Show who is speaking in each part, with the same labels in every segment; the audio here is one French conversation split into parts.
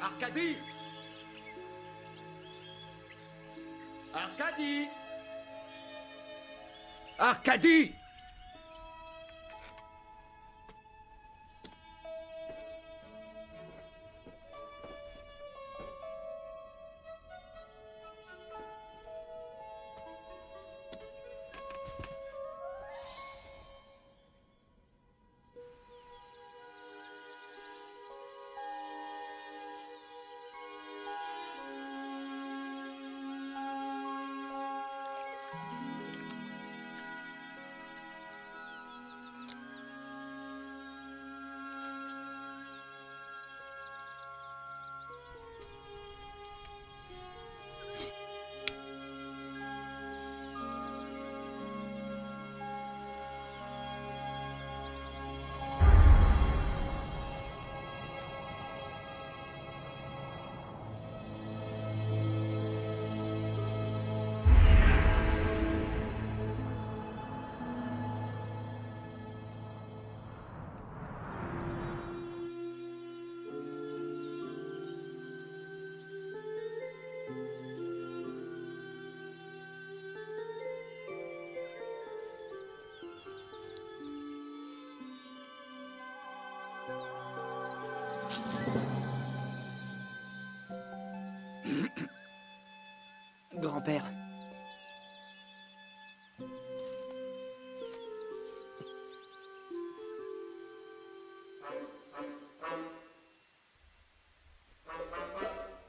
Speaker 1: Arcadie! Arcadie! Arcadie!
Speaker 2: Grand-père.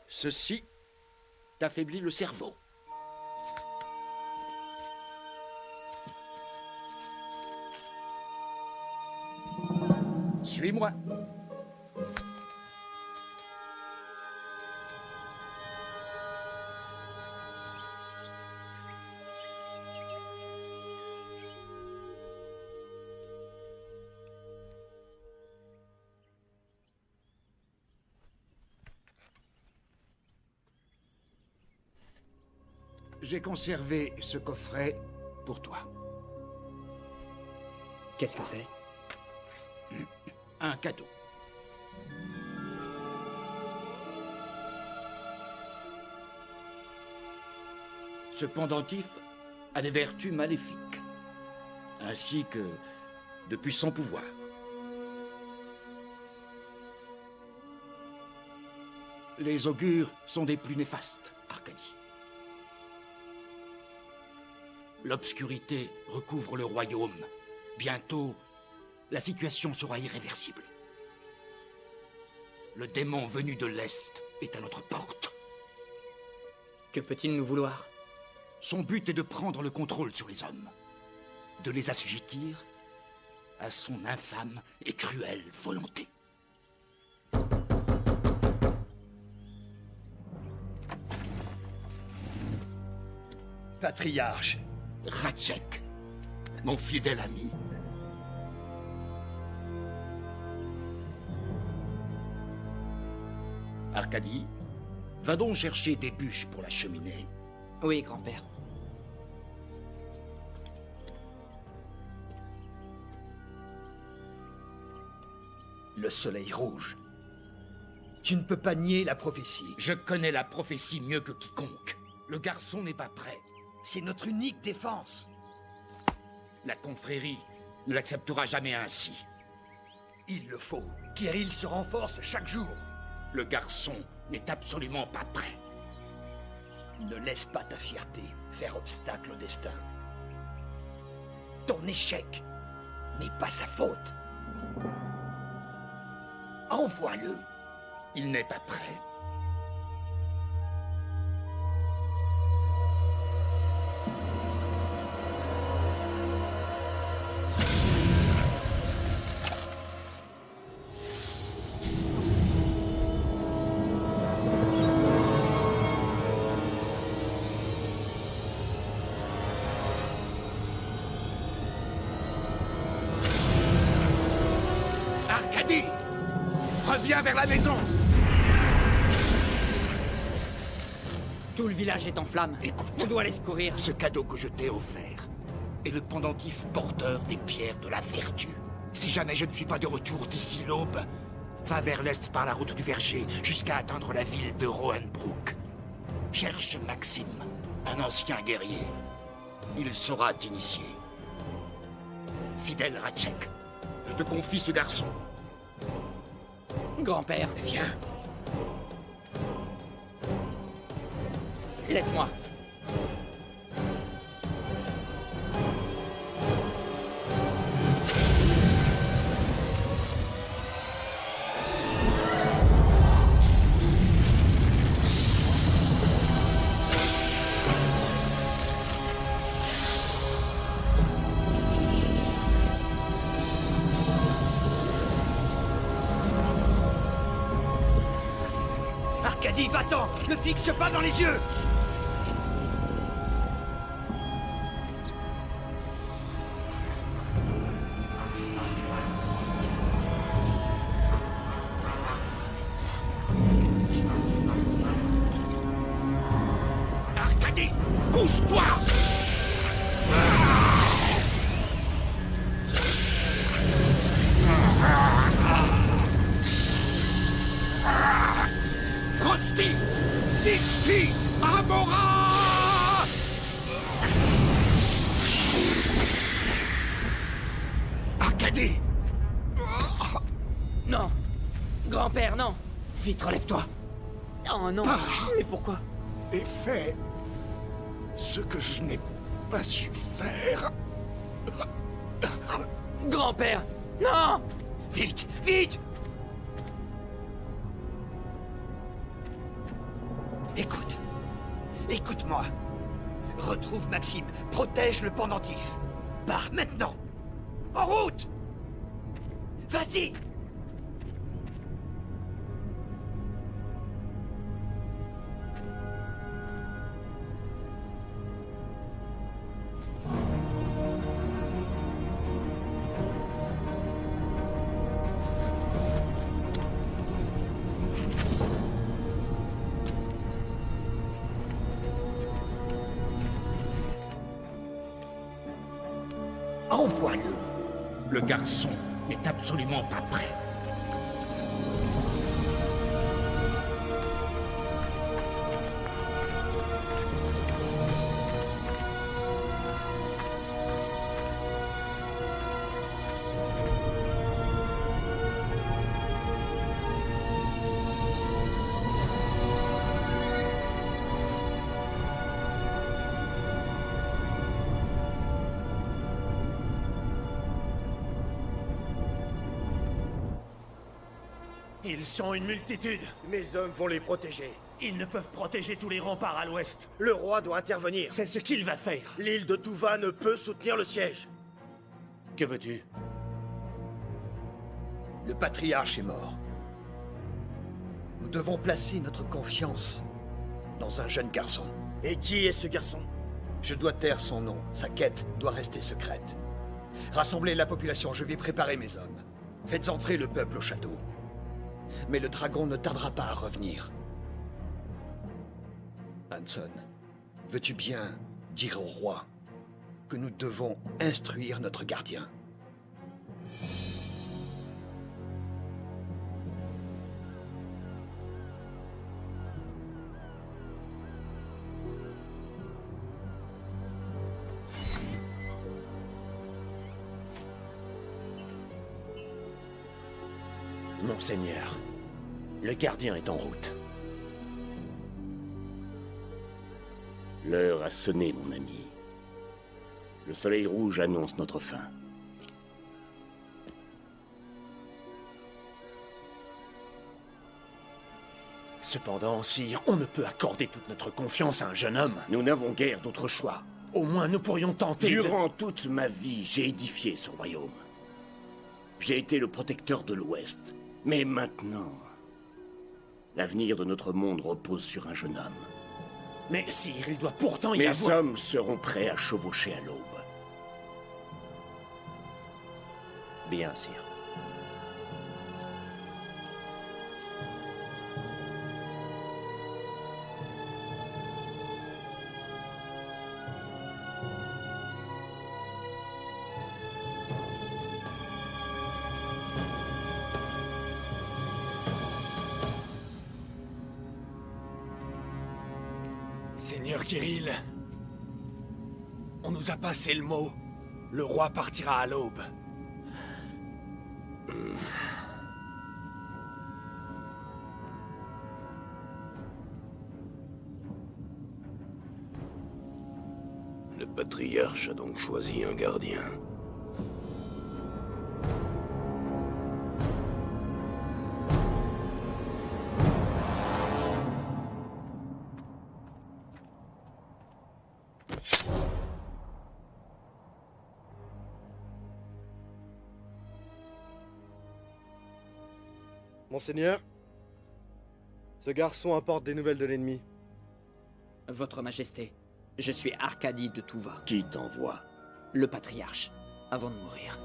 Speaker 1: Ceci t'affaiblit le cerveau. Suis-moi. J'ai conservé ce coffret pour toi.
Speaker 2: Qu'est-ce que c'est?
Speaker 1: Un cadeau. Ce pendentif a des vertus maléfiques, ainsi que de puissants pouvoirs. Les augures sont des plus néfastes, Arcadie. L'obscurité recouvre le royaume. Bientôt, la situation sera irréversible. Le démon venu de l'Est est à notre porte.
Speaker 2: Que peut-il nous vouloir?
Speaker 1: Son but est de prendre le contrôle sur les hommes, de les assujettir à son infâme et cruelle volonté.
Speaker 3: Patriarche.
Speaker 1: Ratchek, mon fidèle ami. Arcadie, va donc chercher des bûches pour la cheminée.
Speaker 2: Oui, grand-père.
Speaker 3: Le soleil rouge. Tu ne peux pas nier la prophétie.
Speaker 1: Je connais la prophétie mieux que quiconque. Le garçon n'est pas prêt.
Speaker 3: C'est notre unique défense.
Speaker 1: La confrérie ne l'acceptera jamais ainsi.
Speaker 3: Il le faut. Kirill se renforce chaque jour.
Speaker 1: Le garçon n'est absolument pas prêt.
Speaker 3: Ne laisse pas ta fierté faire obstacle au destin. Ton échec n'est pas sa faute. Envoie-le.
Speaker 1: Il n'est pas prêt. Arcadie! Reviens vers la maison!
Speaker 2: Tout le village est en flammes.
Speaker 1: Écoute,
Speaker 2: on doit aller secourir.
Speaker 1: Ce cadeau que je t'ai offert est le pendentif porteur des pierres de la vertu. Si jamais je ne suis pas de retour d'ici l'aube, Va vers l'est par la route du Verger, jusqu'à atteindre la ville de Rohenbrook. Cherche Maxime, un ancien guerrier. Il saura t'initier. Fidèle Ratchek, je te confie ce garçon.
Speaker 2: Grand-père,
Speaker 3: Viens.
Speaker 2: laisse-moi.
Speaker 3: Arcadie, va-t'en! Ne fixe pas dans les yeux!
Speaker 1: Arcadie, couche-toi! Frosty! Dixie! Amora! Arcadie!
Speaker 2: Non. Grand-père, non. Vite, relève-toi. Oh non. Mais pourquoi?
Speaker 1: Et fais ce que je n'ai pas su faire.
Speaker 2: Grand-père, non.
Speaker 3: Vite, vite! Écoute. Écoute-moi. Retrouve Maxime. Protège le pendentif. Pars maintenant. En route! Vas-y! Envoie-le.
Speaker 1: Le garçon n'est absolument pas prêt.
Speaker 4: Ils sont une multitude.
Speaker 5: Mes hommes vont les protéger.
Speaker 4: Ils ne peuvent protéger tous les remparts à l'ouest.
Speaker 5: Le roi doit intervenir.
Speaker 4: C'est ce qu'il va faire.
Speaker 5: L'île de Touva ne peut soutenir le siège.
Speaker 4: Que veux-tu?
Speaker 3: Le patriarche est mort. Nous devons placer notre confiance dans un jeune garçon.
Speaker 5: Et qui est ce garçon?
Speaker 3: Je dois taire son nom. Sa quête doit rester secrète. Rassemblez la population, je vais préparer mes hommes. Faites entrer le peuple au château. Mais le dragon ne tardera pas à revenir. Hanson, veux-tu bien dire au roi que nous devons instruire notre gardien?
Speaker 4: Monseigneur, le gardien est en route.
Speaker 6: L'heure a sonné, mon ami. Le soleil rouge annonce notre fin.
Speaker 4: Cependant, sire, on ne peut accorder toute notre confiance à un jeune homme.
Speaker 6: Nous n'avons guère d'autre choix.
Speaker 4: Au moins, nous pourrions tenter
Speaker 6: Durant toute ma vie, j'ai édifié ce royaume. J'ai été le protecteur de l'Ouest. Mais maintenant, l'avenir de notre monde repose sur un jeune homme.
Speaker 4: Mais sire, il doit pourtant y
Speaker 6: Mes
Speaker 4: avoir...
Speaker 6: hommes seront prêts à chevaucher à l'aube.
Speaker 4: Bien, sire.
Speaker 7: Seigneur Kirill, on nous a passé le mot. Le roi partira à l'aube.
Speaker 8: Le patriarche a donc choisi un gardien.
Speaker 9: Monseigneur, ce garçon apporte des nouvelles de l'ennemi.
Speaker 2: Votre Majesté, je suis Arkady de Touva,
Speaker 6: Qui t'envoie?
Speaker 2: le patriarche, avant de mourir.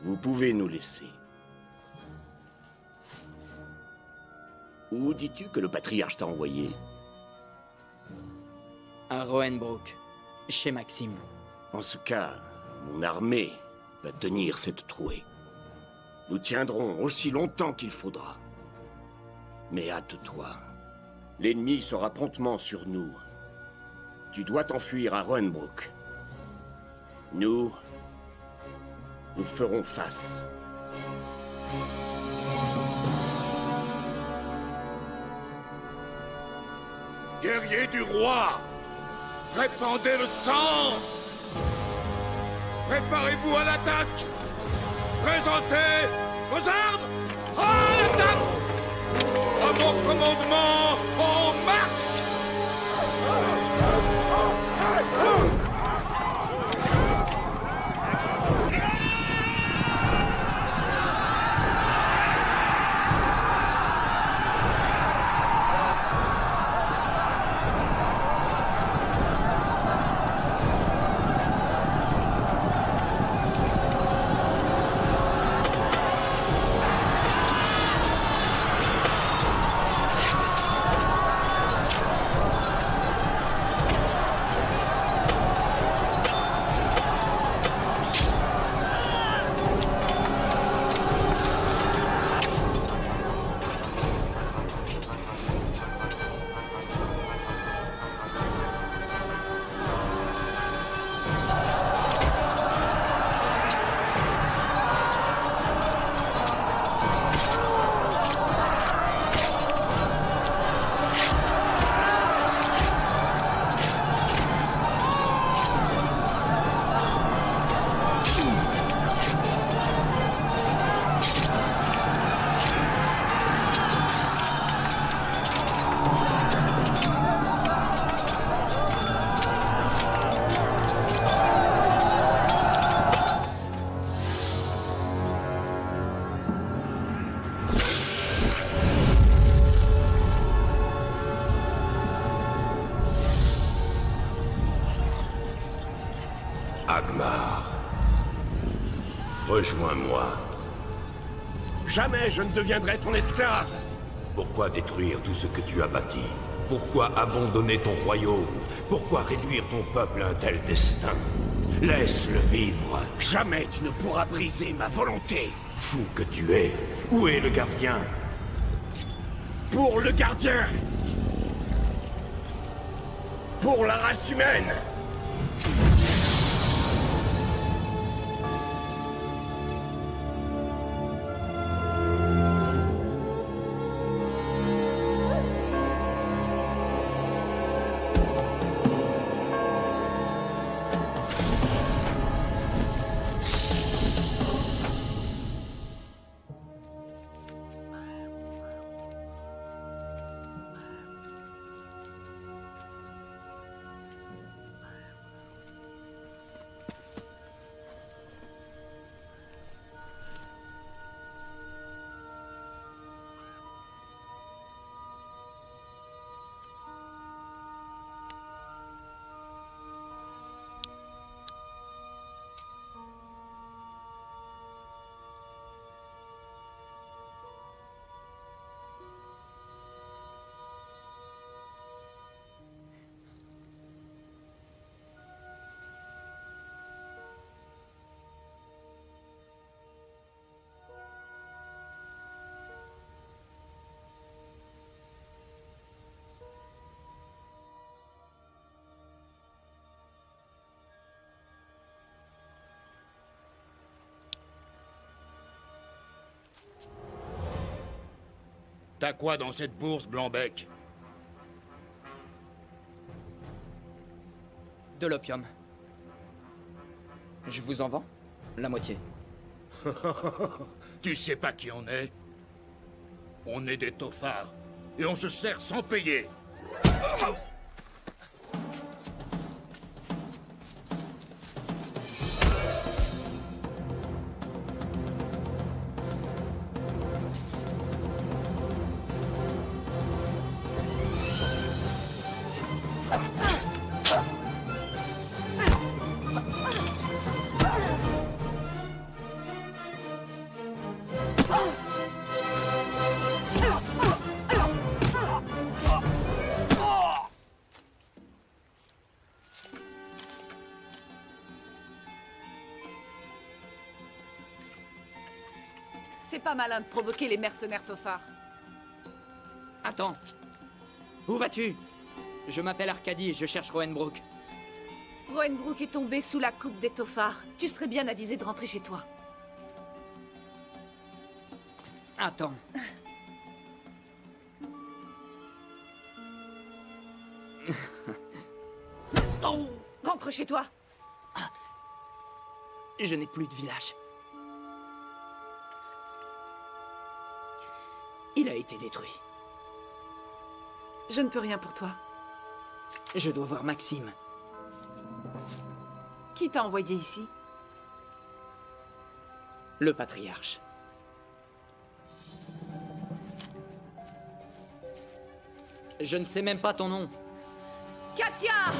Speaker 6: Vous pouvez nous laisser. Où dis-tu que le patriarche t'a envoyé?
Speaker 2: À Rohenbrook, chez Maxime.
Speaker 6: En ce cas, mon armée va tenir cette trouée. Nous tiendrons aussi longtemps qu'il faudra. Mais hâte-toi. L'ennemi sera promptement sur nous. Tu dois t'enfuir à Rohenbrook. Nous ferons face.
Speaker 1: Guerriers du roi, répandez le sang. Préparez-vous à l'attaque. Présentez vos armes. À l'attaque. À mon commandement, en marche.
Speaker 8: Agmar, rejoins-moi.
Speaker 6: Jamais je ne deviendrai ton esclave.
Speaker 8: Pourquoi détruire tout ce que tu as bâti? Pourquoi abandonner ton royaume? Pourquoi réduire ton peuple à un tel destin? Laisse-le vivre.
Speaker 6: Jamais tu ne pourras briser ma volonté.
Speaker 8: Fou que tu es. Où est le gardien?
Speaker 6: Pour le gardien. Pour la race humaine.
Speaker 1: T'as quoi dans cette bourse, Blanc-Bec?
Speaker 2: De l'opium. Je vous en vends la moitié.
Speaker 1: Tu sais pas qui on est? On est des tofards. Et on se sert sans payer.
Speaker 10: C'est pas malin de provoquer les mercenaires tofards.
Speaker 2: Attends. Où vas-tu? Je m'appelle Arcadie et je cherche Rohenbrook.
Speaker 10: Rohenbrook est tombé sous la coupe des tofards. Tu serais bien avisé de rentrer chez toi.
Speaker 2: Attends.
Speaker 10: Oh, rentre chez toi.
Speaker 2: Je n'ai plus de village. Il a été détruit.
Speaker 10: Je ne peux rien pour toi.
Speaker 2: Je dois voir Maxime.
Speaker 10: Qui t'a envoyé ici?
Speaker 2: Le patriarche. Je ne sais même pas ton nom.
Speaker 10: Katia!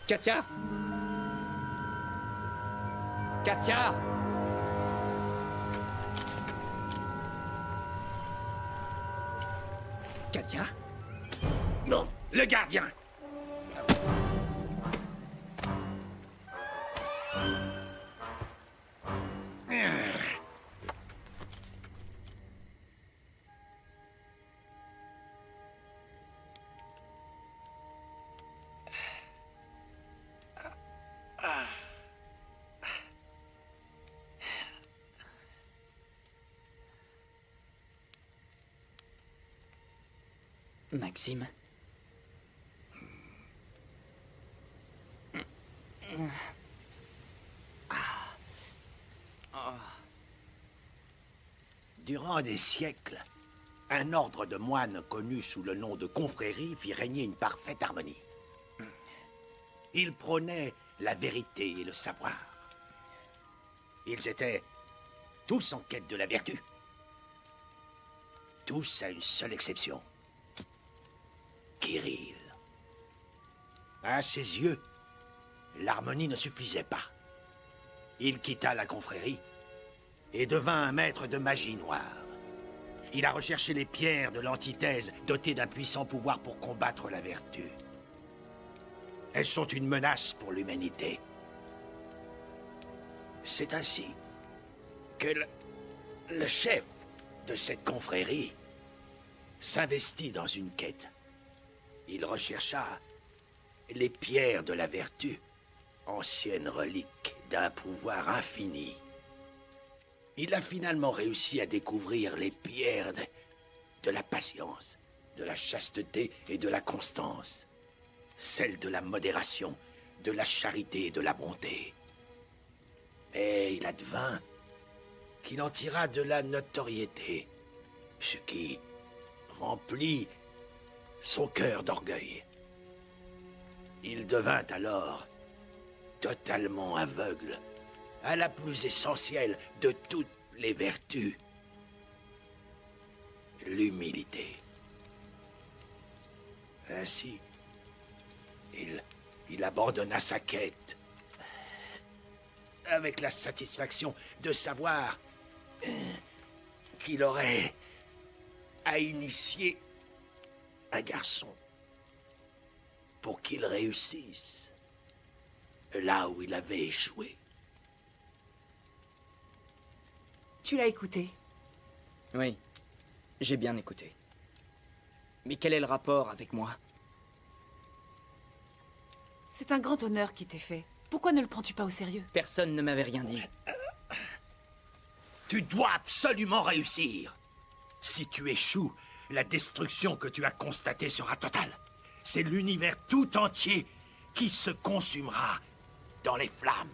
Speaker 2: Katia! Katia! Katia?
Speaker 6: Non, le gardien!
Speaker 2: Maxime.
Speaker 8: Durant des siècles, un ordre de moines connu sous le nom de confrérie fit régner une parfaite harmonie. Ils prônaient la vérité et le savoir. Ils étaient tous en quête de la vertu. Tous à une seule exception. Kirill. À ses yeux, l'harmonie ne suffisait pas. Il quitta la confrérie et devint un maître de magie noire. Il a recherché les pierres de l'antithèse dotées d'un puissant pouvoir pour combattre la vertu. Elles sont une menace pour l'humanité. C'est ainsi que le chef de cette confrérie s'investit dans une quête. Il rechercha les pierres de la vertu, anciennes reliques d'un pouvoir infini. Il a finalement réussi à découvrir les pierres de la patience, de la chasteté et de la constance, celles de la modération, de la charité et de la bonté. Et il advint qu'il en tira de la notoriété, ce qui remplit son cœur d'orgueil. Il devint alors totalement aveugle à la plus essentielle de toutes les vertus, l'humilité. Ainsi, il abandonna sa quête, avec la satisfaction de savoir qu'il aurait à initier un garçon pour qu'il réussisse. là où il avait échoué.
Speaker 10: Tu l'as écouté?
Speaker 2: Oui, j'ai bien écouté. Mais quel est le rapport avec moi?
Speaker 10: C'est un grand honneur qui t'est fait. Pourquoi ne le prends-tu pas au sérieux?
Speaker 2: Personne ne m'avait rien dit.
Speaker 8: Tu dois absolument réussir. Si tu échoues, la destruction que tu as constatée sera totale. C'est l'univers tout entier qui se consumera dans les flammes.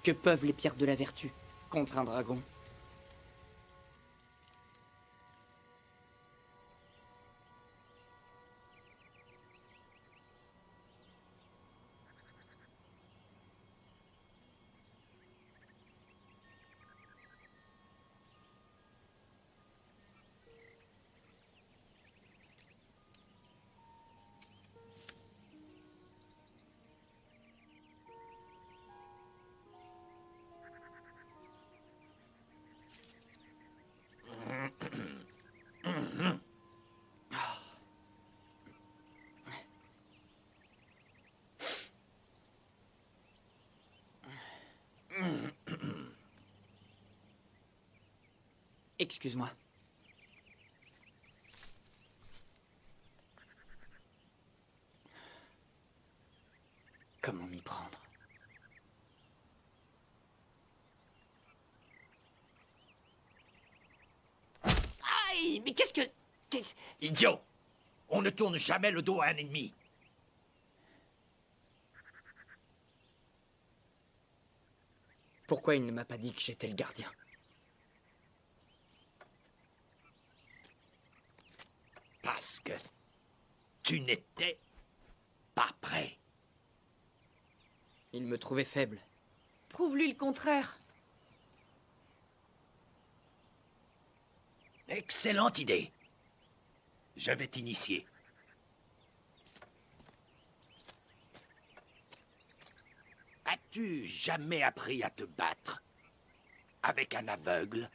Speaker 2: Que peuvent les pierres de la vertu contre un dragon? Excuse-moi. Comment m'y prendre?
Speaker 8: Aïe, mais qu'est-ce que... Idiot! On ne tourne jamais le dos à un ennemi.
Speaker 2: Pourquoi il ne m'a pas dit que j'étais le gardien?
Speaker 8: Parce que tu n'étais pas prêt.
Speaker 2: Il me trouvait faible.
Speaker 10: Prouve-lui le contraire.
Speaker 8: Excellente idée. Je vais t'initier. As-tu jamais appris à te battre avec un aveugle?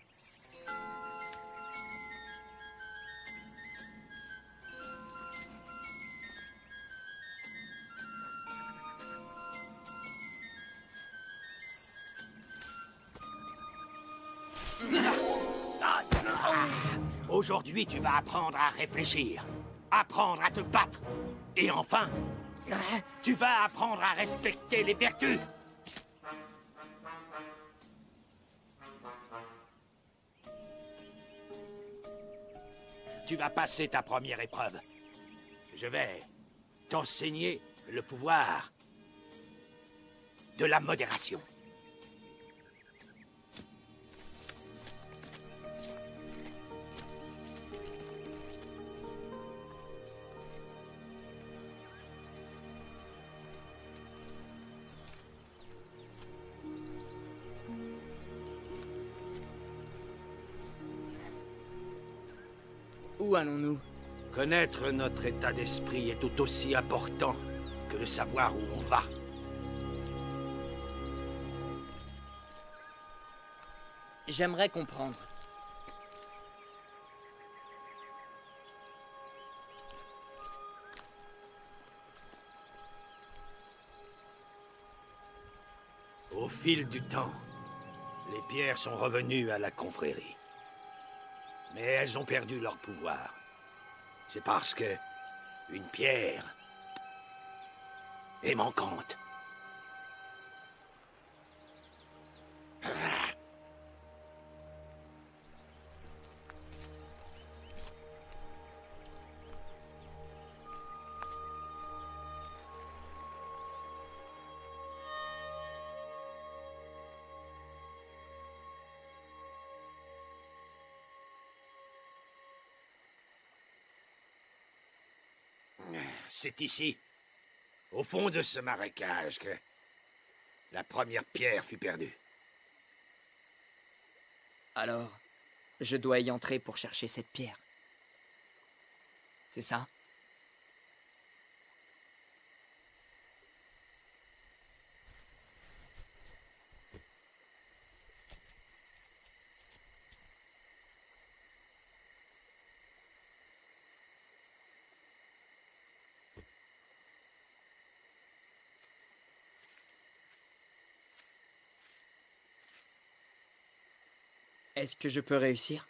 Speaker 8: Aujourd'hui, tu vas apprendre à réfléchir, apprendre à te battre, et enfin, tu vas apprendre à respecter les vertus. Tu vas passer ta première épreuve. Je vais t'enseigner le pouvoir de la modération.
Speaker 2: Où allons-nous?
Speaker 8: Connaître notre état d'esprit est tout aussi important que de savoir où on va.
Speaker 2: J'aimerais comprendre.
Speaker 8: Au fil du temps, les pierres sont revenues à la confrérie. Mais elles ont perdu leur pouvoir. C'est parce que une pierre est manquante. C'est ici, au fond de ce marécage, que la première pierre fut perdue.
Speaker 2: Alors, je dois y entrer pour chercher cette pierre. C'est ça? Est-ce que je peux réussir?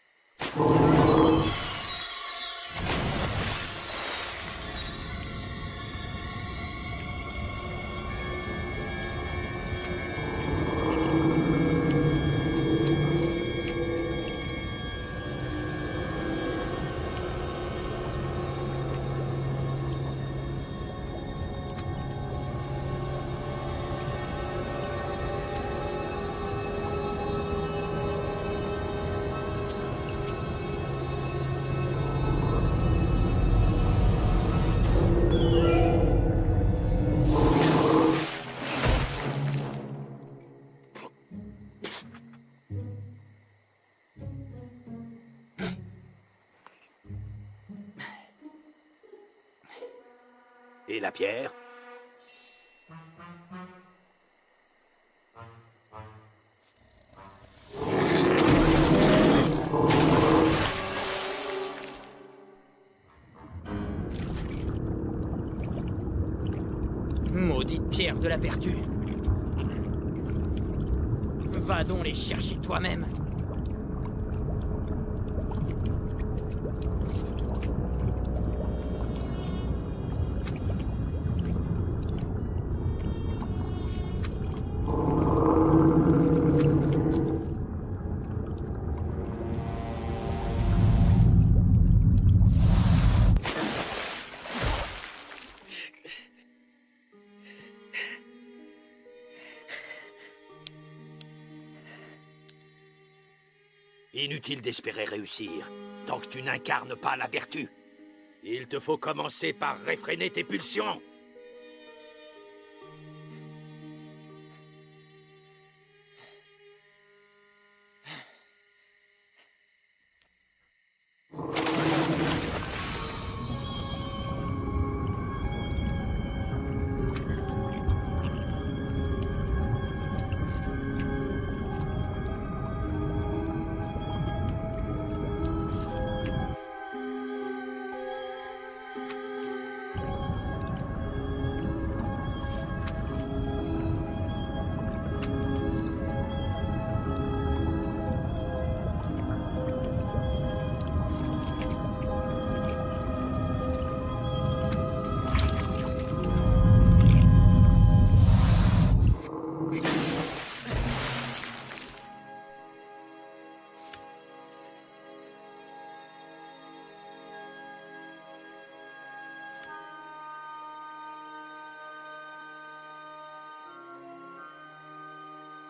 Speaker 8: Et la pierre?
Speaker 2: Maudite pierre de la vertu. Va donc les chercher toi-même.
Speaker 8: Inutile d'espérer réussir, tant que tu n'incarnes pas la vertu. Il te faut commencer par réfréner tes pulsions.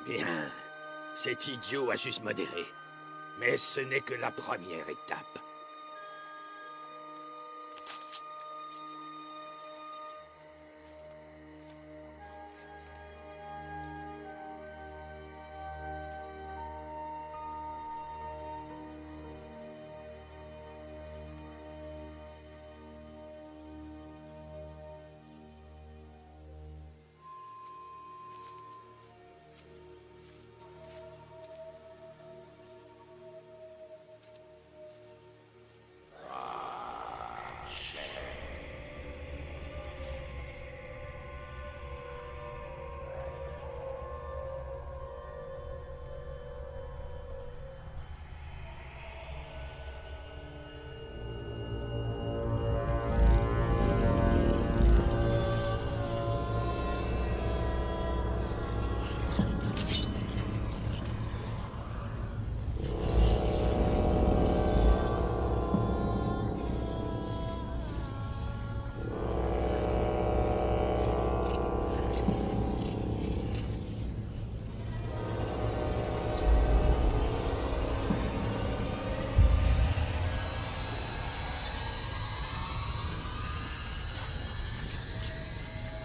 Speaker 8: Bien, cet idiot a juste modéré. Mais ce n'est que la première étape.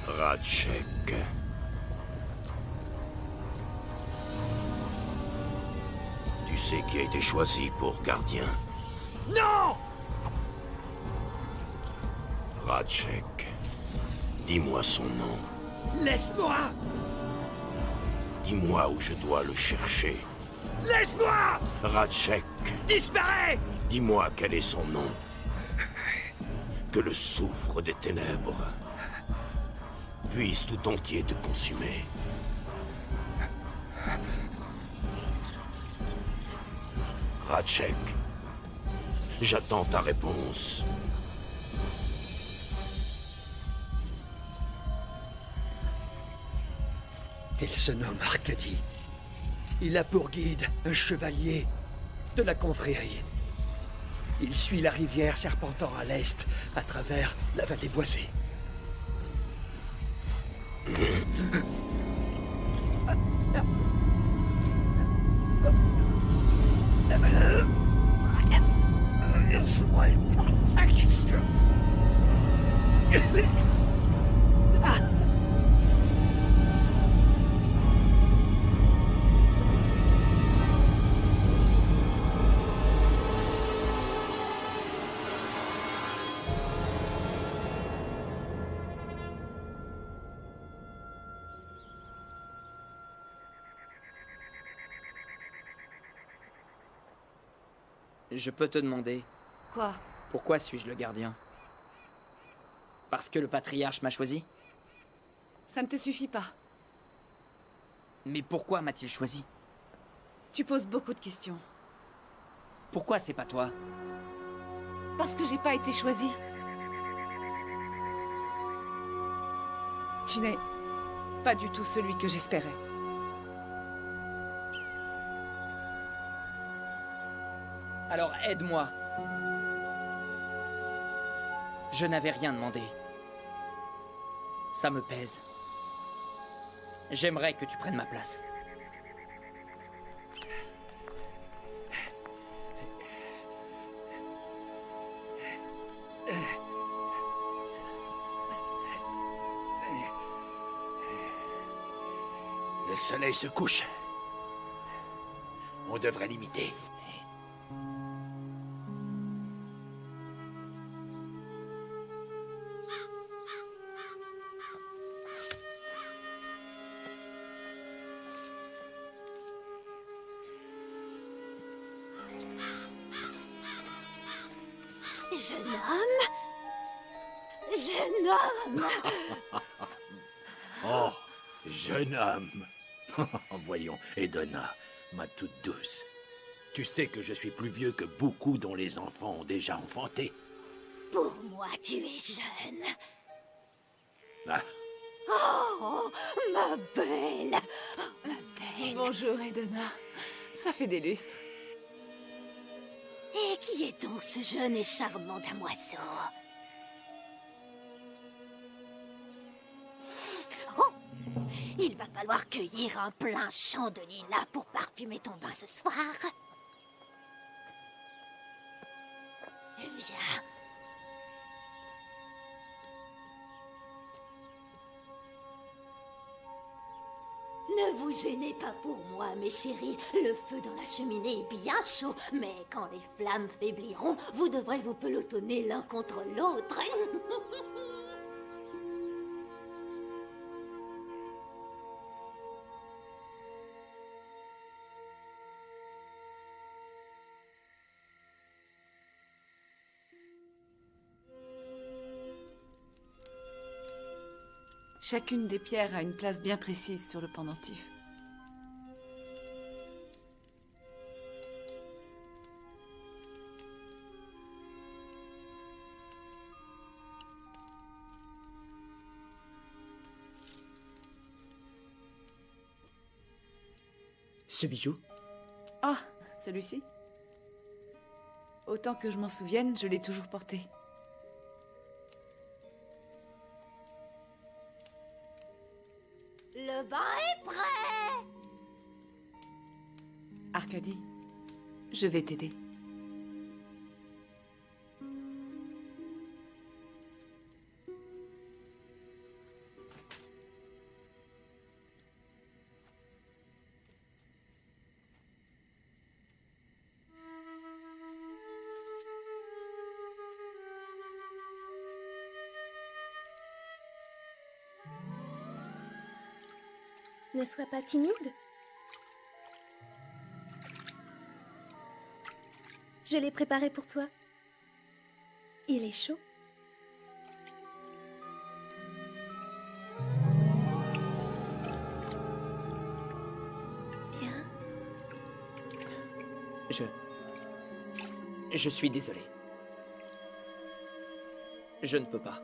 Speaker 6: Ratchek. Tu sais qui a été choisi pour gardien?
Speaker 8: Non!
Speaker 6: Ratchek. Dis-moi son nom.
Speaker 8: Laisse-moi!
Speaker 6: Dis-moi où je dois le chercher.
Speaker 8: Laisse-moi!
Speaker 6: Ratchek.
Speaker 8: Disparais!
Speaker 6: Dis-moi quel est son nom. Que le soufre des ténèbres puisse tout entier te consumer.
Speaker 8: Ratchek, j'attends ta réponse.
Speaker 3: Il se nomme Arkady. Il a pour guide un chevalier de la confrérie. Il suit la rivière serpentant à l'est, à travers la vallée boisée.
Speaker 2: Je peux te demander,
Speaker 10: Quoi?
Speaker 2: pourquoi suis-je le gardien? Parce que le patriarche m'a choisi?
Speaker 10: Ça ne te suffit pas.
Speaker 2: Mais pourquoi m'a-t-il choisi?
Speaker 10: Tu poses beaucoup de questions.
Speaker 2: Pourquoi c'est pas toi?
Speaker 10: Parce que j'ai pas été choisie. Tu n'es pas du tout celui que j'espérais.
Speaker 2: Alors aide-moi. Je n'avais rien demandé. Ça me pèse. J'aimerais que tu prennes ma place.
Speaker 8: Le soleil se couche. On devrait l'imiter.
Speaker 11: Jeune homme. Jeune homme.
Speaker 8: Oh, jeune homme. Voyons, Edona, ma toute douce. Tu sais que je suis plus vieux que beaucoup dont les enfants ont déjà enfanté.
Speaker 11: Pour moi, tu es jeune.
Speaker 8: Ah,
Speaker 11: Oh, ma belle. Ma belle.
Speaker 10: Bonjour, Edona. Ça fait des lustres.
Speaker 11: Et qui est donc ce jeune et charmant damoiseau? Oh, il va falloir cueillir un plein champ de lilas pour parfumer ton bain ce soir. Viens. Ne vous gênez pas pour moi, mes chéris. Le feu dans la cheminée est bien chaud, mais quand les flammes faibliront, vous devrez vous pelotonner l'un contre l'autre.
Speaker 10: Chacune des pierres a une place bien précise sur le pendentif.
Speaker 2: Ce bijou?
Speaker 10: Ah, celui-ci? Autant que je m'en souvienne, je l'ai toujours porté.
Speaker 11: Le bain est prêt.
Speaker 10: Arkady, je vais t'aider.
Speaker 11: Ne sois pas timide. Je l'ai préparé pour toi. Il est chaud. Viens.
Speaker 2: Je suis désolé. Je ne peux pas.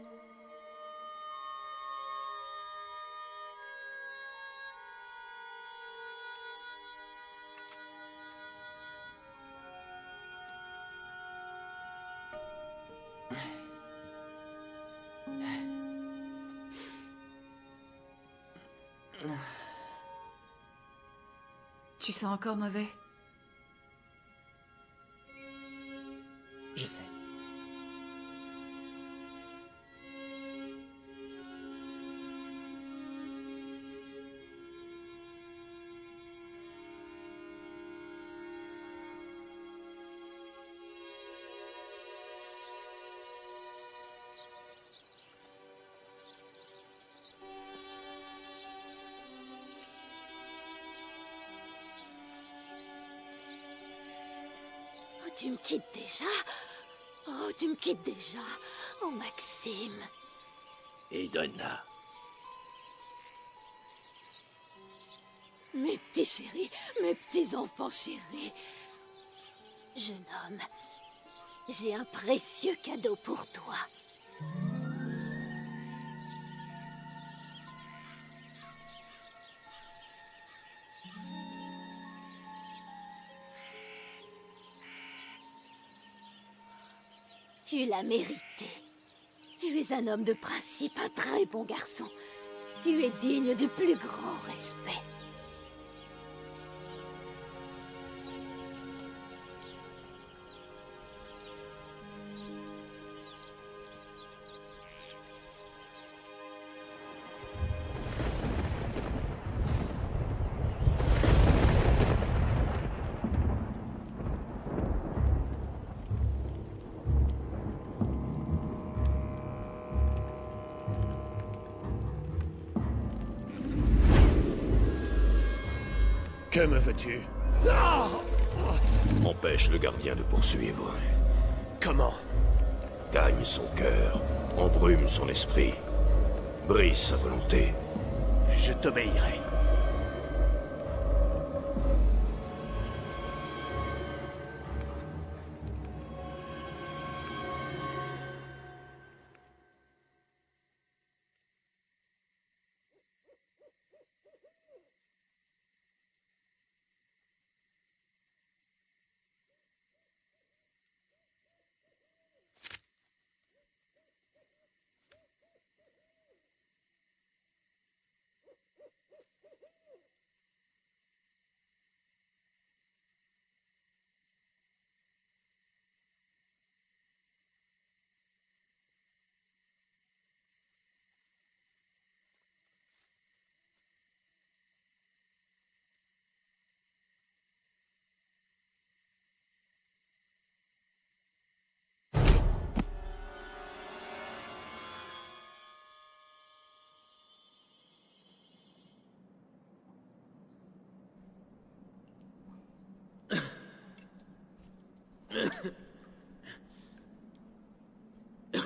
Speaker 10: Tu sens encore mauvais?
Speaker 2: Je sais.
Speaker 11: Oh, tu me quittes déjà? Oh, tu me quittes déjà? Oh, Maxime.
Speaker 8: Et Donna.
Speaker 11: Mes petits chéris, mes petits enfants chéris. Jeune homme, j'ai un précieux cadeau pour toi. Tu l'as mérité. Tu es un homme de principe, un très bon garçon. Tu es digne du plus grand respect.
Speaker 4: Que me veux-tu?
Speaker 6: Empêche le gardien de poursuivre.
Speaker 4: Comment?
Speaker 6: Gagne son cœur, embrume son esprit, brise sa volonté.
Speaker 4: Je t'obéirai.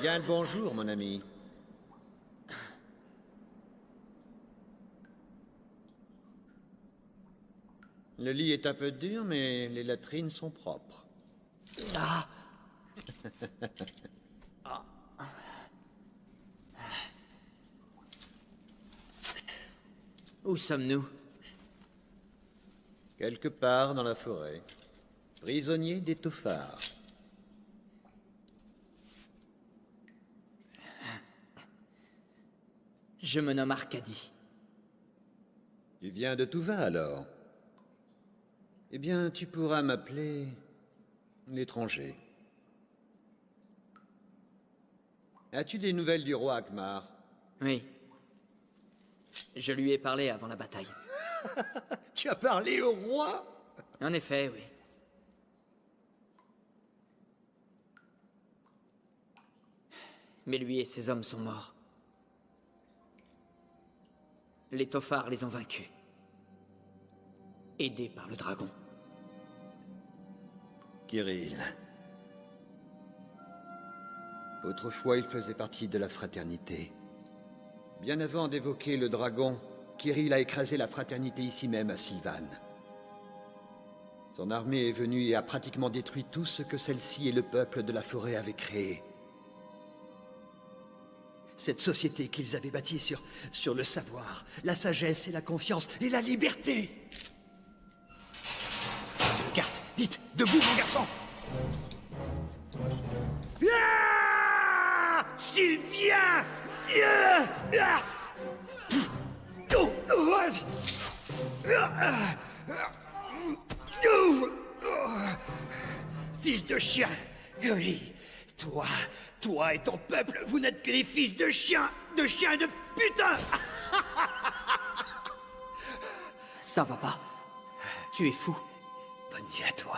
Speaker 12: Bien le bonjour, mon ami. Le lit est un peu dur, mais les latrines sont propres.
Speaker 2: Ah. Où sommes-nous?
Speaker 12: Quelque part dans la forêt. Prisonnier des Toffars.
Speaker 2: Je me nomme Arcadie.
Speaker 12: Tu viens de Touva, alors? Eh bien, tu pourras m'appeler l'étranger. As-tu des nouvelles du roi Akmar?
Speaker 2: Oui. Je lui ai parlé avant la bataille.
Speaker 12: Tu as parlé au roi?
Speaker 2: En effet, oui. Mais lui et ses hommes sont morts. Les Toffars les ont vaincus. Aidés par le dragon.
Speaker 12: Kirill. Autrefois, il faisait partie de la fraternité. Bien avant d'évoquer le dragon, Kirill a écrasé la fraternité ici même à Sylvan. Son armée est venue et a pratiquement détruit tout ce que celle-ci et le peuple de la forêt avaient créé. Cette société qu'ils avaient bâtie sur le savoir, la sagesse et la confiance et la liberté.
Speaker 3: C'est le garde. Vite, debout, mon garçon. Ah, Sylvien. Fils de chien. Oui, toi et ton peuple, vous n'êtes que des fils de chiens et de putain.
Speaker 2: Ça va pas. Tu es fou.
Speaker 3: Bonne nuit à toi.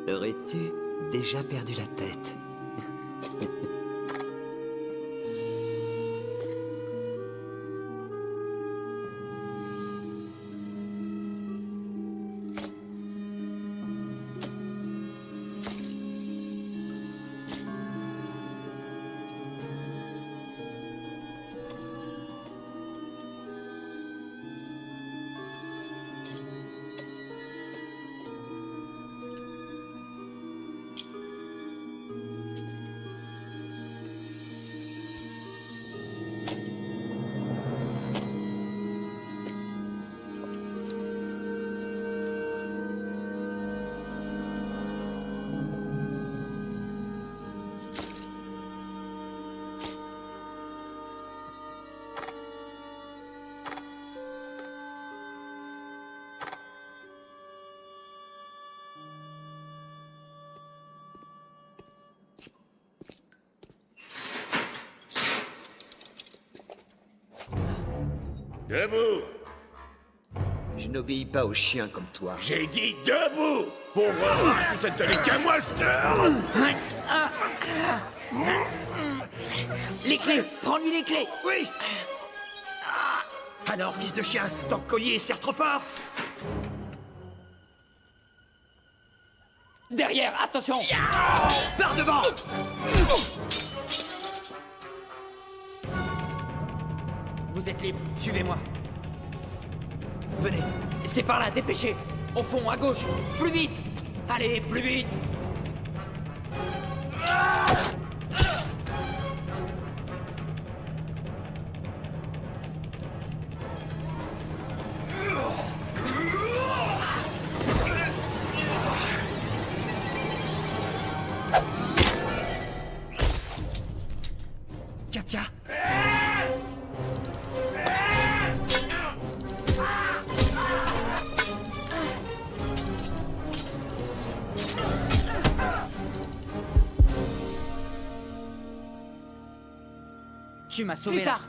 Speaker 13: Aurais-tu déjà perdu la tête?
Speaker 6: Debout!
Speaker 12: Je n'obéis pas aux chiens comme toi.
Speaker 6: J'ai dit debout! Pauvre rat, si ça ne tenait qu'à moi, je te...
Speaker 2: Les clés! Prends-lui les clés!
Speaker 3: Oui! Alors, fils de chien, ton collier serre trop fort!
Speaker 2: Derrière, attention!
Speaker 3: Par devant!
Speaker 2: Vous êtes libre, suivez-moi. Venez, c'est par là, dépêchez. Au fond, à gauche, plus vite. Allez, plus vite.
Speaker 3: Katia!
Speaker 2: Tu m'as sauvé
Speaker 10: Plus
Speaker 2: là.
Speaker 10: tard.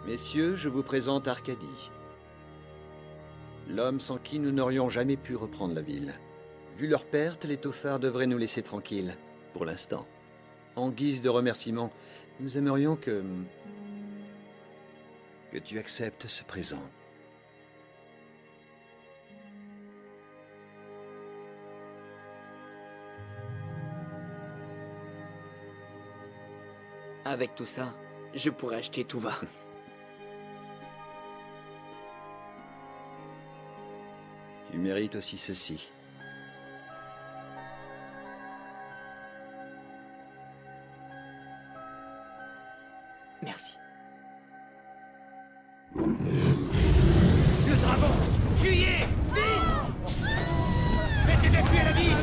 Speaker 12: Messieurs, je vous présente Arcadie. L'homme sans qui nous n'aurions jamais pu reprendre la ville. Vu leur perte, les Tofards devraient nous laisser tranquilles, pour l'instant. En guise de remerciement, nous aimerions que tu acceptes ce présent.
Speaker 2: Avec tout ça, je pourrais acheter tout va.
Speaker 12: Tu mérites aussi ceci.
Speaker 2: Merci.
Speaker 1: Le dragon! Fuyez! Vite! Faites des appuis à la ville!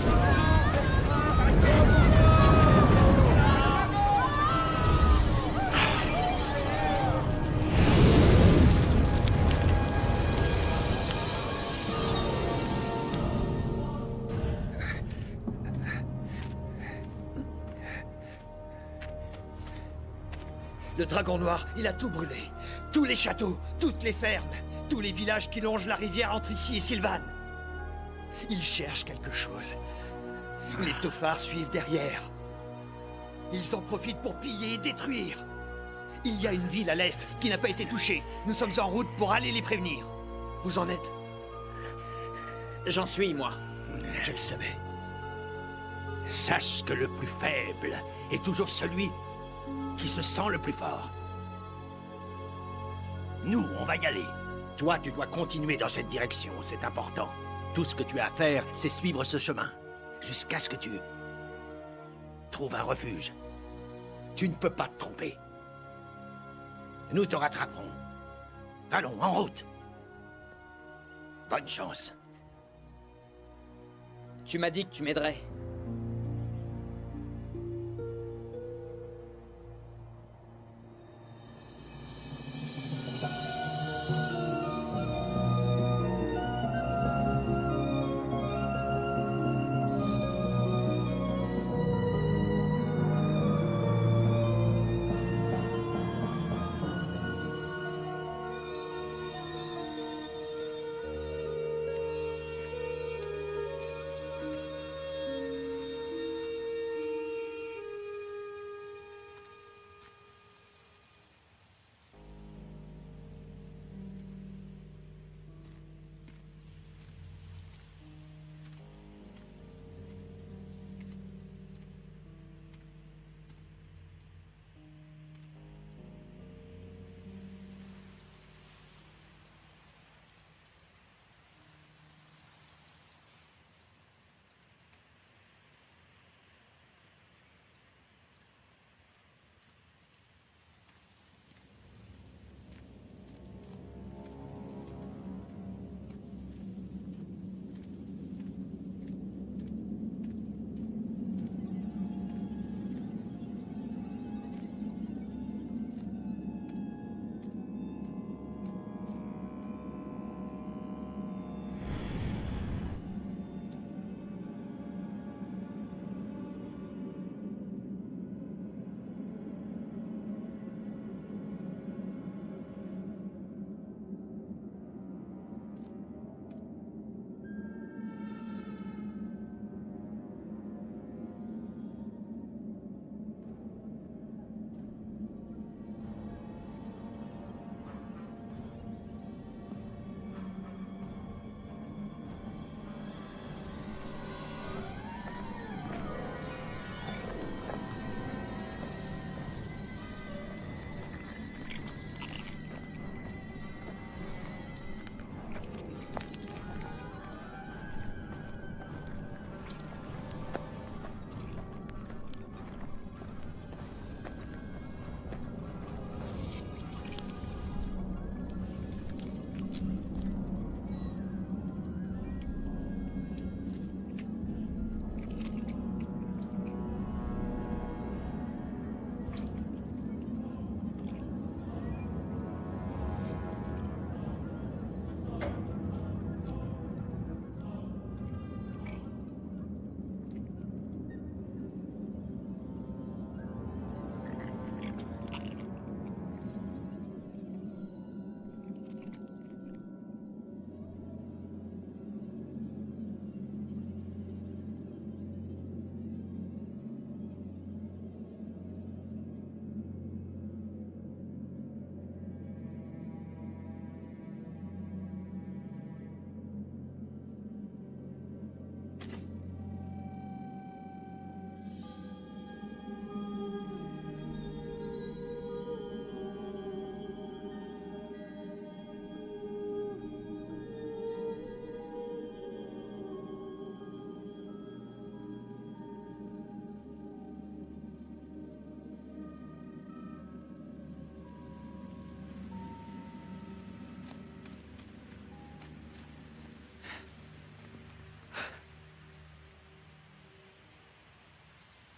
Speaker 3: Le dragon noir, il a tout brûlé. Tous les châteaux, toutes les fermes, tous les villages qui longent la rivière entre ici et Sylvane. Il cherche quelque chose. Les Toffars suivent derrière. Ils en profitent pour piller et détruire. Il y a une ville à l'est qui n'a pas été touchée. Nous sommes en route pour aller les prévenir. Vous en êtes?
Speaker 2: J'en suis, moi.
Speaker 8: Je le savais. Sache que le plus faible est toujours celui qui se sent le plus fort. Nous, on va y aller. Toi, tu dois continuer dans cette direction, c'est important. Tout ce que tu as à faire, c'est suivre ce chemin, jusqu'à ce que tu trouves un refuge. Tu ne peux pas te tromper. Nous te rattraperons. Allons, en route. Bonne chance.
Speaker 2: Tu m'as dit que tu m'aiderais.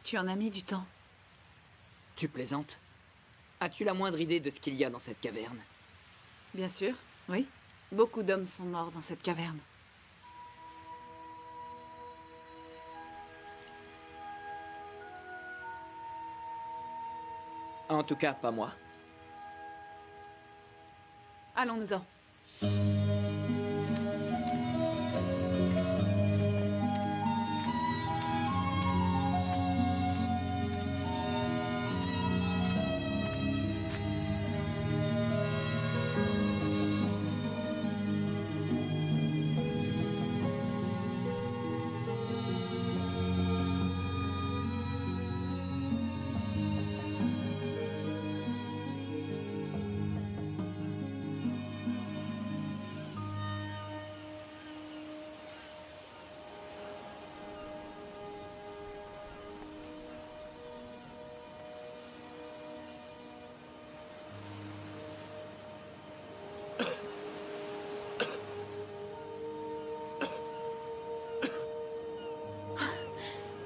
Speaker 10: Tu en as mis du temps.
Speaker 2: Tu plaisantes? As-tu la moindre idée de ce qu'il y a dans cette caverne?
Speaker 10: Bien sûr, oui. Beaucoup d'hommes sont morts dans cette caverne.
Speaker 2: En tout cas, pas moi.
Speaker 10: Allons-nous-en.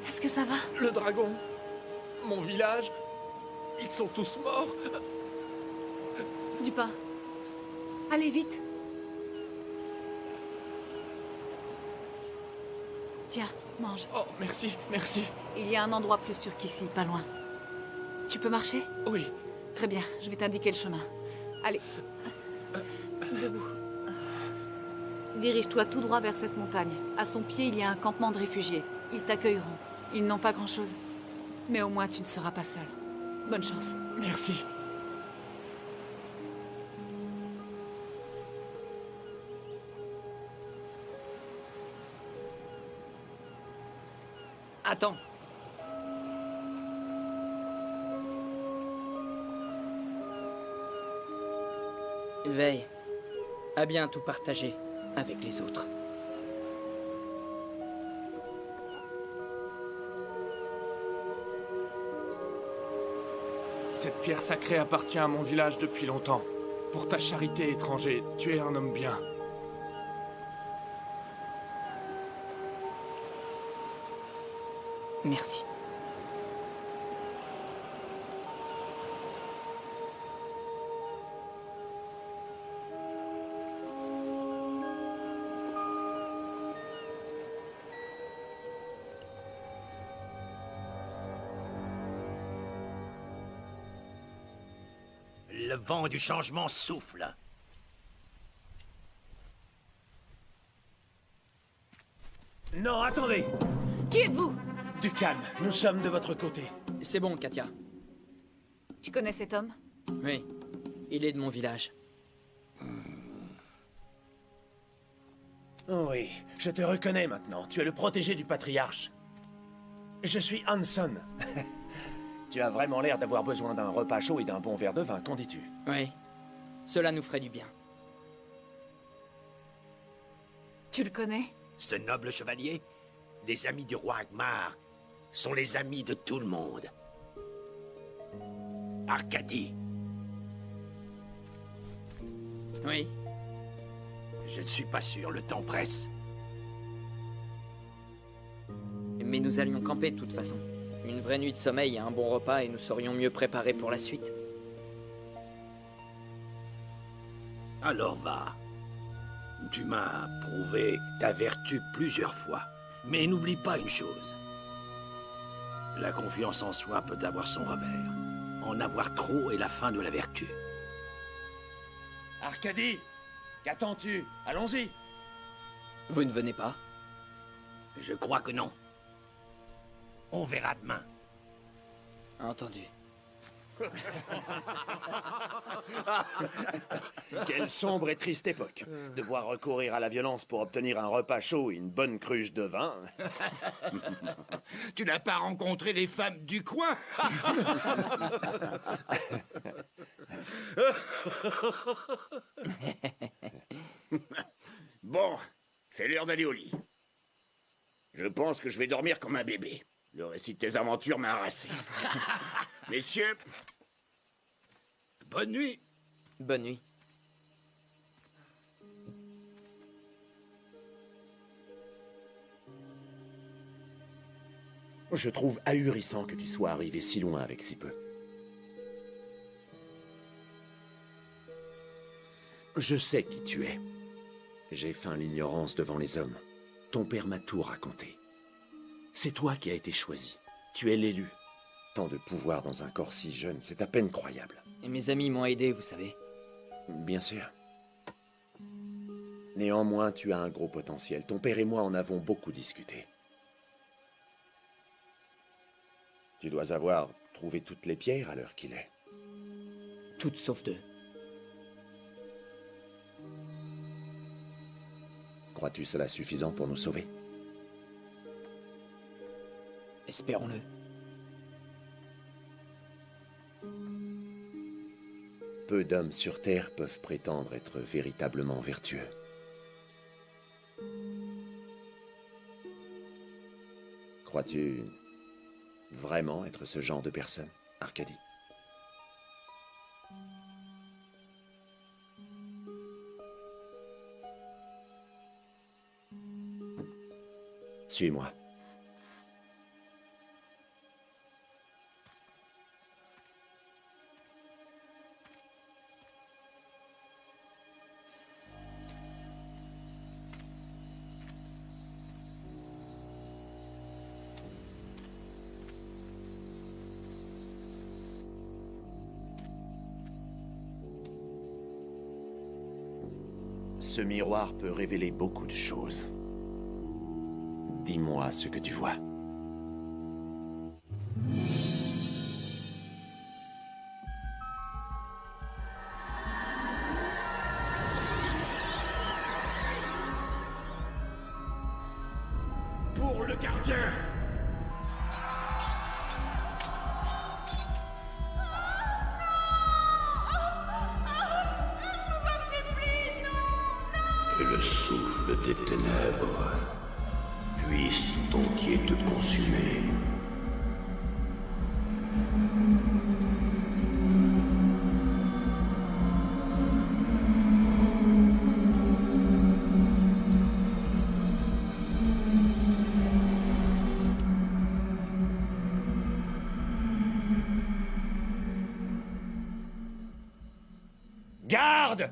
Speaker 10: Est-ce que ça va?
Speaker 7: Le dragon, mon village, ils sont tous morts.
Speaker 10: Du pain. Allez, vite. Tiens, mange.
Speaker 7: Oh, merci, merci.
Speaker 10: Il y a un endroit plus sûr qu'ici, pas loin. Tu peux marcher?
Speaker 7: Oui.
Speaker 10: Très bien, je vais t'indiquer le chemin. Allez. Debout. Dirige-toi tout droit vers cette montagne. À son pied, il y a un campement de réfugiés. Ils t'accueilleront. Ils n'ont pas grand-chose. Mais au moins, tu ne seras pas seul. Bonne chance.
Speaker 7: Merci.
Speaker 2: Attends. Veille à bien tout partager avec les autres.
Speaker 7: Cette pierre sacrée appartient à mon village depuis longtemps. Pour ta charité, étranger, tu es un homme bien.
Speaker 2: Merci.
Speaker 8: Le vent du changement souffle.
Speaker 5: Non, attendez!
Speaker 10: Qui êtes-vous?
Speaker 5: Du calme, nous sommes de votre côté.
Speaker 2: C'est bon, Katia.
Speaker 10: Tu connais cet homme?
Speaker 2: Oui, il est de mon village.
Speaker 5: Oui, je te reconnais maintenant. Tu es le protégé du patriarche. Je suis Hanson. Tu as vraiment l'air d'avoir besoin d'un repas chaud et d'un bon verre de vin, qu'en dis-tu?
Speaker 2: Oui, cela nous ferait du bien.
Speaker 10: Tu le connais?
Speaker 8: Ce noble chevalier, les amis du roi Agmar, sont les amis de tout le monde. Arcadie.
Speaker 2: Oui.
Speaker 8: Je ne suis pas sûr, le temps presse.
Speaker 2: Mais nous allions camper de toute façon. Une vraie nuit de sommeil et un bon repas et nous serions mieux préparés pour la suite.
Speaker 8: Alors va. Tu m'as prouvé ta vertu plusieurs fois. Mais n'oublie pas une chose. La confiance en soi peut avoir son revers. En avoir trop est la fin de la vertu.
Speaker 5: Arcadie! Qu'attends-tu? Allons-y!
Speaker 2: Vous ne venez pas?
Speaker 8: Je crois que non. On verra demain.
Speaker 2: Entendu.
Speaker 5: Quelle sombre et triste époque. Devoir recourir à la violence pour obtenir un repas chaud et une bonne cruche de vin.
Speaker 1: Tu n'as pas rencontré les femmes du coin? Bon, c'est l'heure d'aller au lit. Je pense que je vais dormir comme un bébé. Le récit de tes aventures m'a harassé. Messieurs, bonne nuit.
Speaker 2: Bonne nuit.
Speaker 5: Je trouve ahurissant que tu sois arrivé si loin avec si peu. Je sais qui tu es. J'ai feint l'ignorance devant les hommes. Ton père m'a tout raconté. C'est toi qui as été choisi. Tu es l'élu. Tant de pouvoir dans un corps si jeune, c'est à peine croyable.
Speaker 2: Et mes amis m'ont aidé, vous savez.
Speaker 5: Bien sûr. Néanmoins, tu as un gros potentiel. Ton père et moi en avons beaucoup discuté. Tu dois avoir trouvé toutes les pierres à l'heure qu'il est.
Speaker 2: Toutes sauf 2.
Speaker 5: Crois-tu cela suffisant pour nous sauver?
Speaker 2: Espérons-le.
Speaker 5: Peu d'hommes sur Terre peuvent prétendre être véritablement vertueux. Crois-tu vraiment être ce genre de personne, Arkady? Suis-moi. Ce miroir peut révéler beaucoup de choses. Dis-moi ce que tu vois.
Speaker 7: Pour le gardien!
Speaker 6: Que le souffle des ténèbres puisse tout entier te consumer.
Speaker 5: Garde!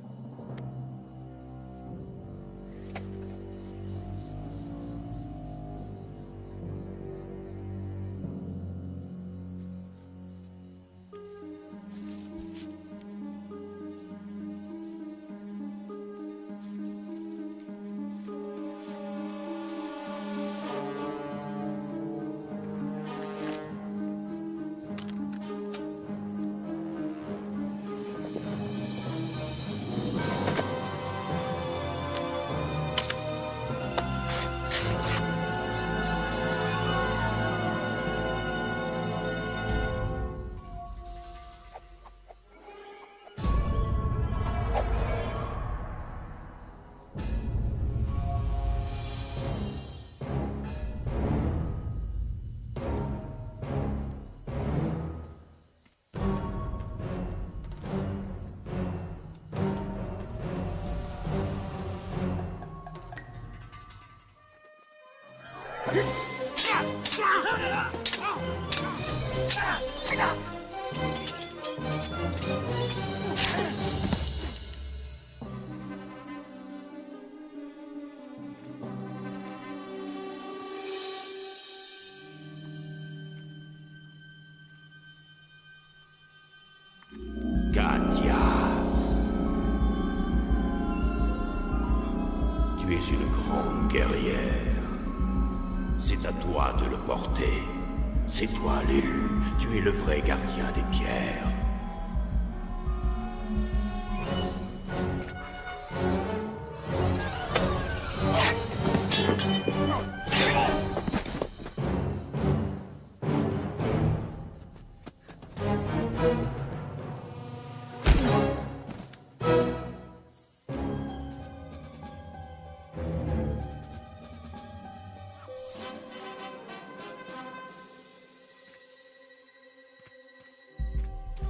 Speaker 6: Katia, tu es une grande guerrière. C'est à toi de le porter. C'est toi l'élu. Tu es le vrai gardien des pierres.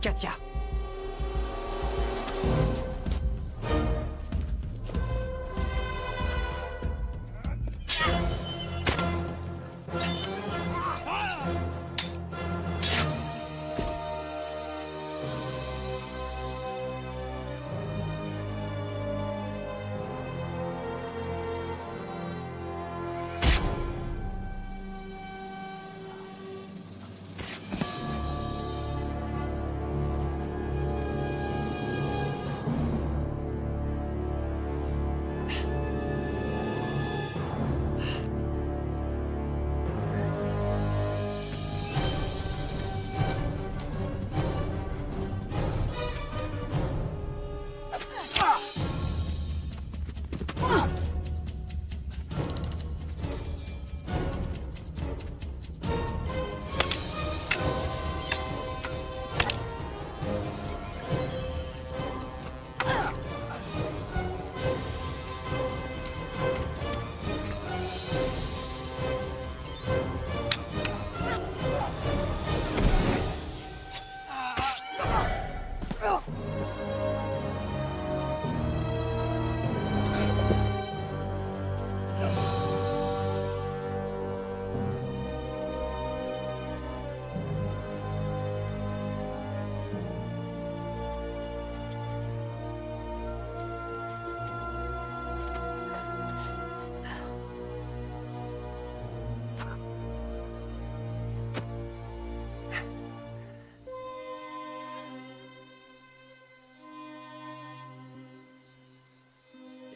Speaker 2: Katia.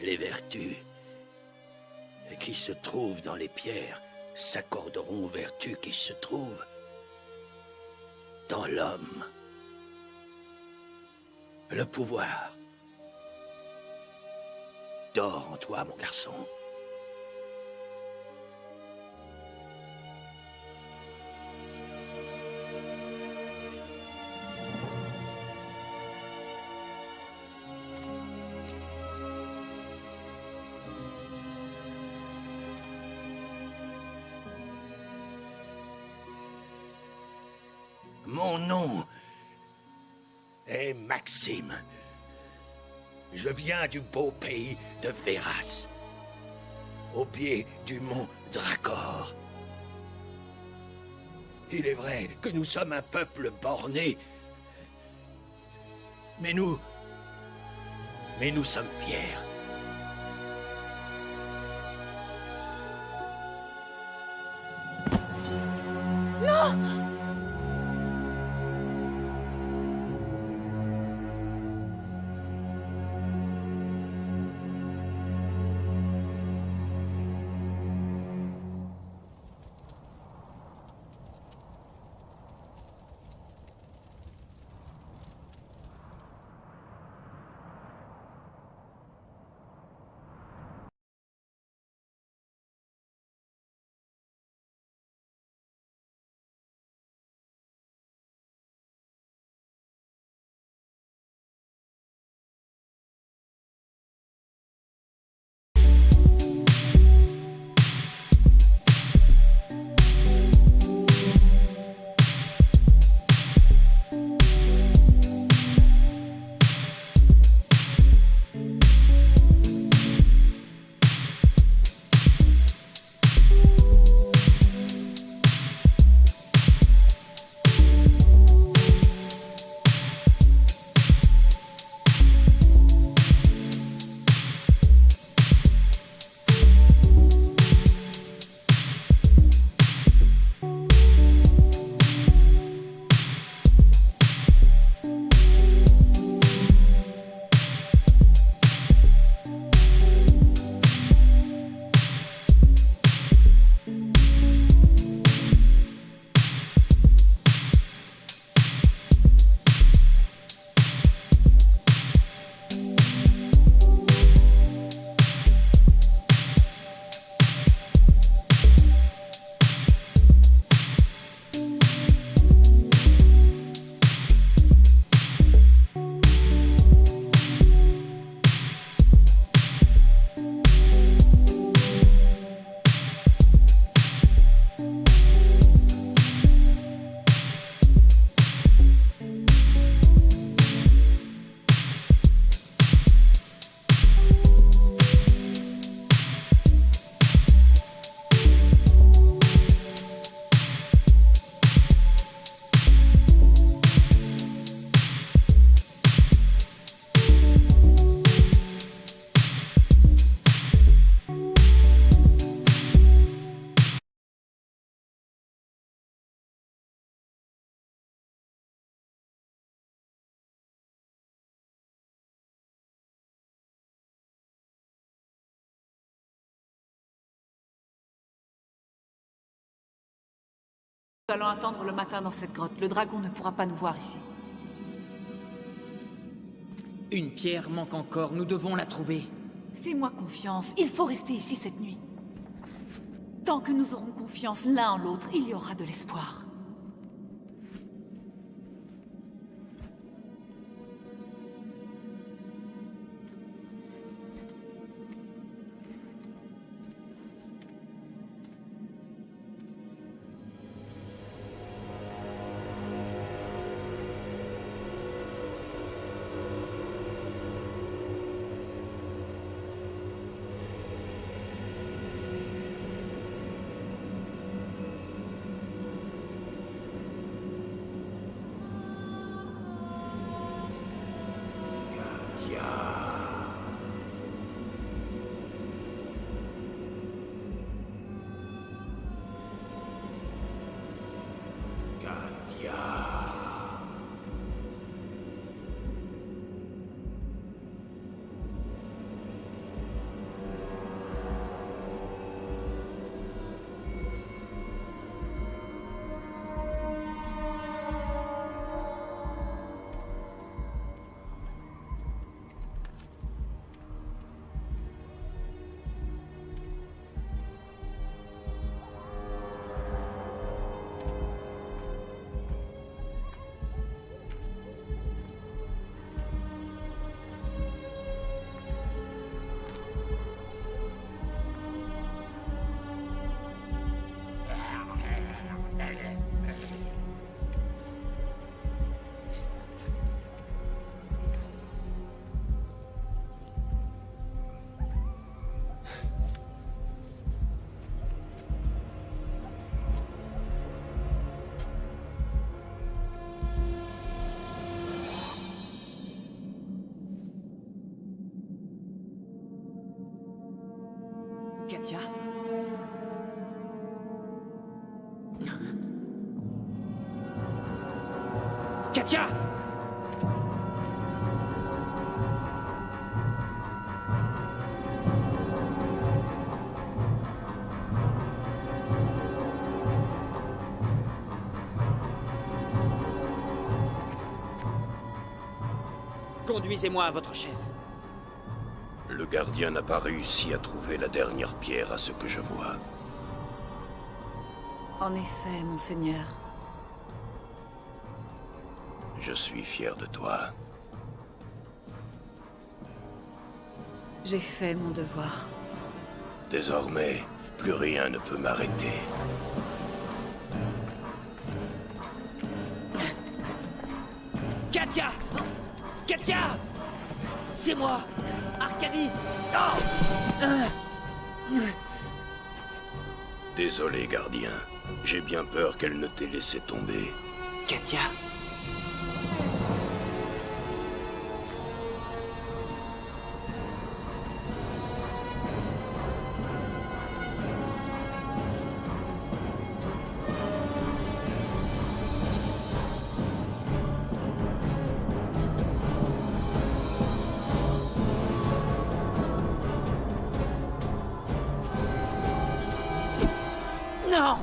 Speaker 8: Les vertus qui se trouvent dans les pierres s'accorderont aux vertus qui se trouvent dans l'homme. Le pouvoir dort en toi, mon garçon. Mon nom est Maxime. Je viens du beau pays de Véras, au pied du mont Dracor. Il est vrai que nous sommes un peuple borné, mais nous sommes fiers.
Speaker 10: Non! Nous allons attendre le matin dans cette grotte. Le dragon ne pourra pas nous voir ici.
Speaker 2: Une pierre manque encore, nous devons la trouver.
Speaker 10: Fais-moi confiance, il faut rester ici cette nuit. Tant que nous aurons confiance l'un en l'autre, il y aura de l'espoir.
Speaker 2: Katia? Katia! Conduisez-moi à votre chef.
Speaker 6: Le gardien n'a pas réussi à trouver la dernière pierre à ce que je vois.
Speaker 10: En effet, monseigneur.
Speaker 6: Je suis fier de toi.
Speaker 10: J'ai fait mon devoir.
Speaker 6: Désormais, plus rien ne peut m'arrêter.
Speaker 2: Katia! Katia! C'est moi! Arkady! Non!
Speaker 6: Désolé, gardien. J'ai bien peur qu'elle ne t'ait laissé tomber.
Speaker 2: Katia! Non!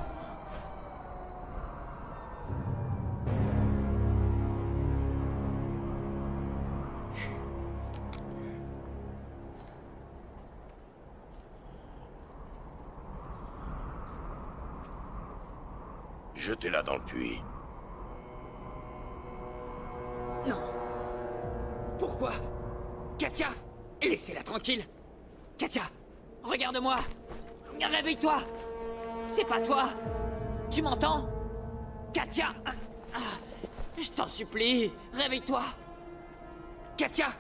Speaker 6: Jetez-la dans le puits.
Speaker 2: Non! Pourquoi? Katia! Laissez-la tranquille! Katia! Regarde-moi! Réveille-toi! C'est pas toi! Tu m'entends? Katia! Je t'en supplie, réveille-toi! Katia!